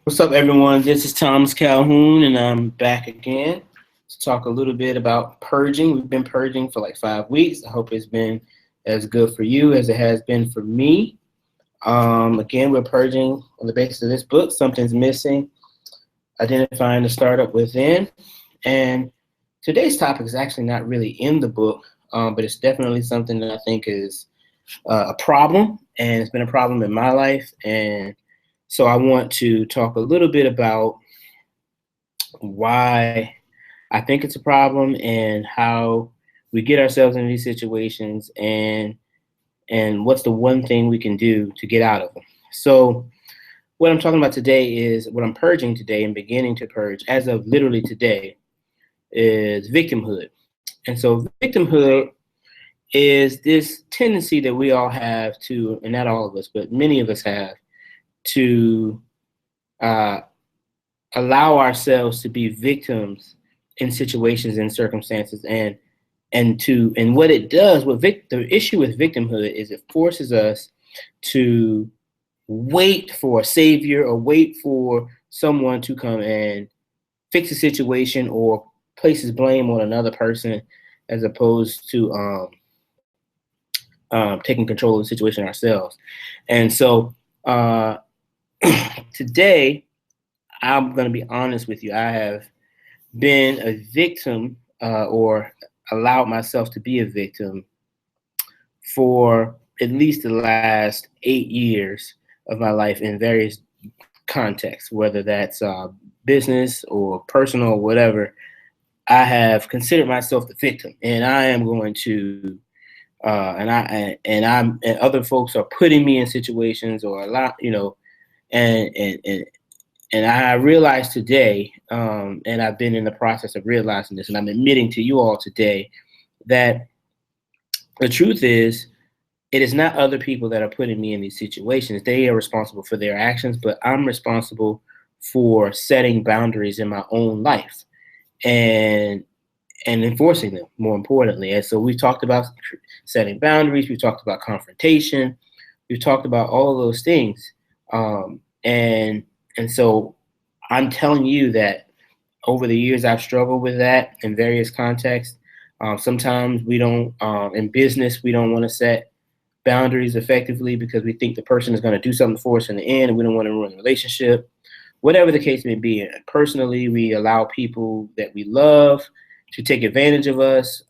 What's up, everyone? This is Thomas Calhoun, and I'm back again to talk a little bit about purging. We've been purging for like 5 weeks. I hope it's been as good for you as it has been for me. Again, we're purging on the basis of this book, Something's Missing, Identifying the Startup Within. And today's topic is actually not really in the book, but it's definitely something that I think is a problem, and it's been a problem in my life. And so I want to talk a little bit about why I think it's a problem and how we get ourselves in these situations and what's the one thing we can do to get out of them. So what I'm talking about today is what I'm purging today and beginning to purge as of literally today is victimhood. And so victimhood is this tendency that we all have to, and not all of us, but many of us have, to uh, allow ourselves to be victims in situations and circumstances, and what it does, the issue with victimhood is it forces us to wait for a savior or wait for someone to come and fix a situation or places blame on another person as opposed to taking control of the situation ourselves. And so today, I'm going to be honest with you. I have been a victim or allowed myself to be a victim for at least the last 8 years of my life in various contexts, whether that's business or personal or whatever. I have considered myself the victim, and I am going to, and other folks are putting me in situations or a lot, and and and and I realized today, and I've been in the process of realizing this, and I'm admitting to you all today that the truth is, it is not other people that are putting me in these situations. They are responsible for their actions, but I'm responsible for setting boundaries in my own life and enforcing them, more importantly. And so we've talked about setting boundaries, we've talked about confrontation, we've talked about all of those things. And so I'm telling you that over the years I've struggled with that in various contexts. Sometimes we don't, in business, we don't want to set boundaries effectively because we think the person is going to do something for us in the end and we don't want to ruin the relationship. Whatever the case may be, personally, we allow people that we love to take advantage of us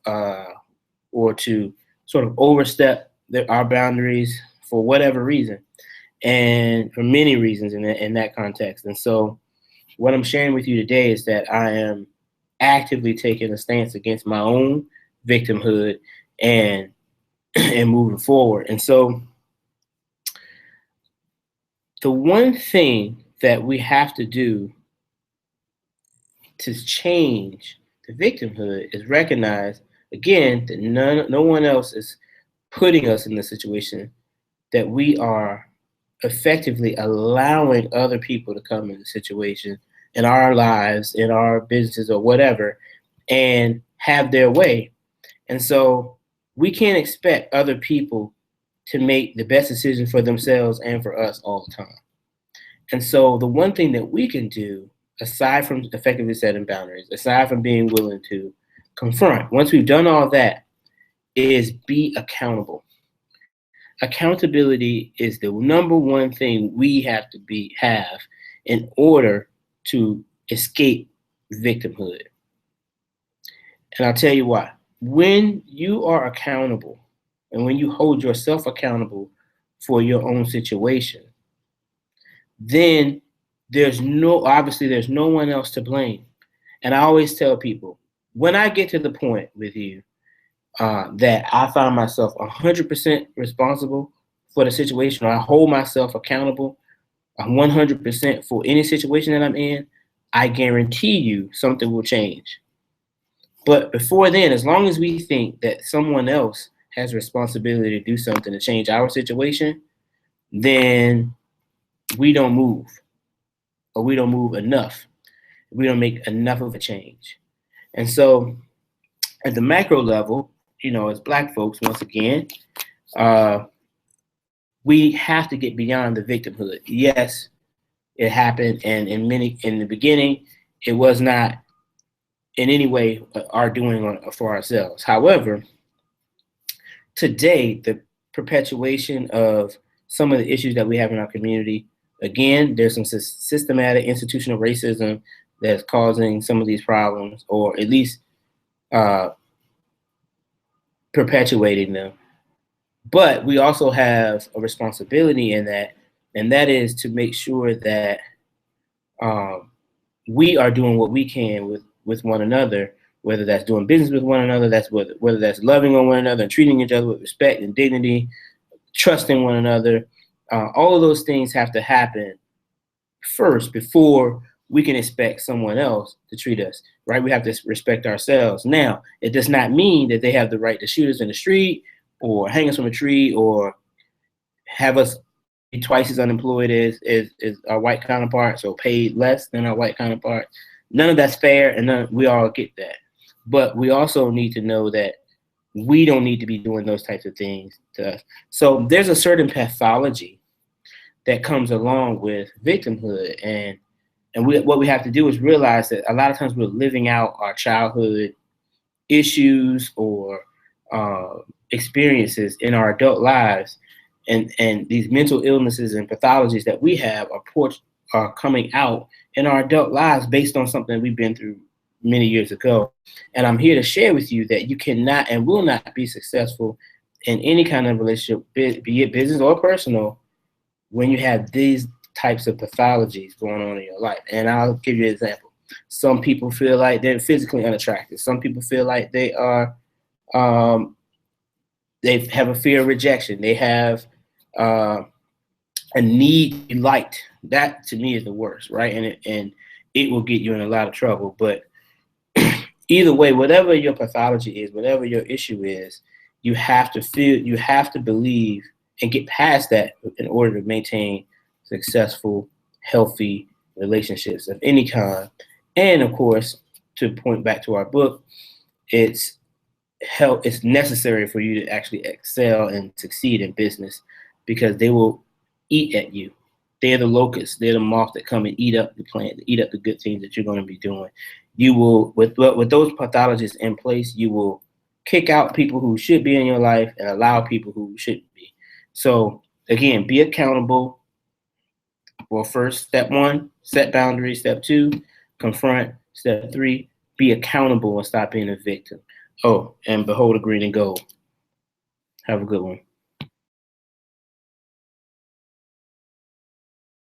or to sort of overstep our boundaries for whatever reason, and for many reasons in that context. And so what I'm sharing with you today is that I am actively taking a stance against my own victimhood and and moving forward. And so the one thing that we have to do to change the victimhood is recognize, again, that no one else is putting us in the situation, that we are effectively allowing other people to come in the situation in our lives, in our businesses or whatever, and have their way. And so we can't expect other people to make the best decision for themselves and for us all the time. And so the one thing that we can do, aside from effectively setting boundaries, aside from being willing to confront, once we've done all that, is be accountable. Accountability is the number one thing we have in order to escape victimhood. And I'll tell you why. When you are accountable and when you hold yourself accountable for your own situation, then there's no one else to blame. And I always tell people, when I get to the point with you that I find myself 100% responsible for the situation, or I hold myself accountable 100% for any situation that I'm in, I guarantee you something will change. But before then, as long as we think that someone else has responsibility to do something to change our situation, then we don't move, or we don't move enough. We don't make enough of a change. And so at the macro level, as Black folks, once again, uh, we have to get beyond the victimhood. Yes, It happened, and in the beginning, it was not in any way our doing for ourselves. However, today, the perpetuation of some of the issues that we have in our community, again, there's some systematic institutional racism that's causing some of these problems, or at least uh, perpetuating them. But we also have a responsibility in that, and that is to make sure that um, we are doing what we can with one another, whether that's doing business with one another, that's whether that's loving on one another and treating each other with respect and dignity, trusting one another. All of those things have to happen first before we can expect someone else to treat us right. We have to respect ourselves. Now, it does not mean that they have the right to shoot us in the street or hang us from a tree or have us be twice as unemployed as our white counterparts or paid less than our white counterparts. None of that's fair, and we all get that. But we also need to know that we don't need to be doing those types of things to us. So there's a certain pathology that comes along with victimhood, and what we have to do is realize that a lot of times we're living out our childhood issues or experiences in our adult lives, and these mental illnesses and pathologies that we have are coming out in our adult lives based on something we've been through many years ago. And I'm here to share with you that you cannot and will not be successful in any kind of relationship, be it business or personal, when you have these types of pathologies going on in your life. And I'll give you an example. Some people feel like they're physically unattractive. Some people feel like um, they have a fear of rejection. They have a need to be liked. That to me is the worst, right? And it will get you in a lot of trouble. But either way, whatever your pathology is, whatever your issue is, you have to believe and get past that in order to maintain successful, healthy relationships of any kind. And of course, to point back to our book, it's necessary for you to actually excel and succeed in business, because they will eat at you. They're the locusts. They're the moths that come and eat up the plant, eat up the good things that you're going to be doing. You will, with those pathologies in place, you will kick out people who should be in your life and allow people who shouldn't be. So again, be accountable. Well, first, step one, set boundaries. Step two, confront. Step three, be accountable and stop being a victim. Oh, and behold the green and gold. Have a good one.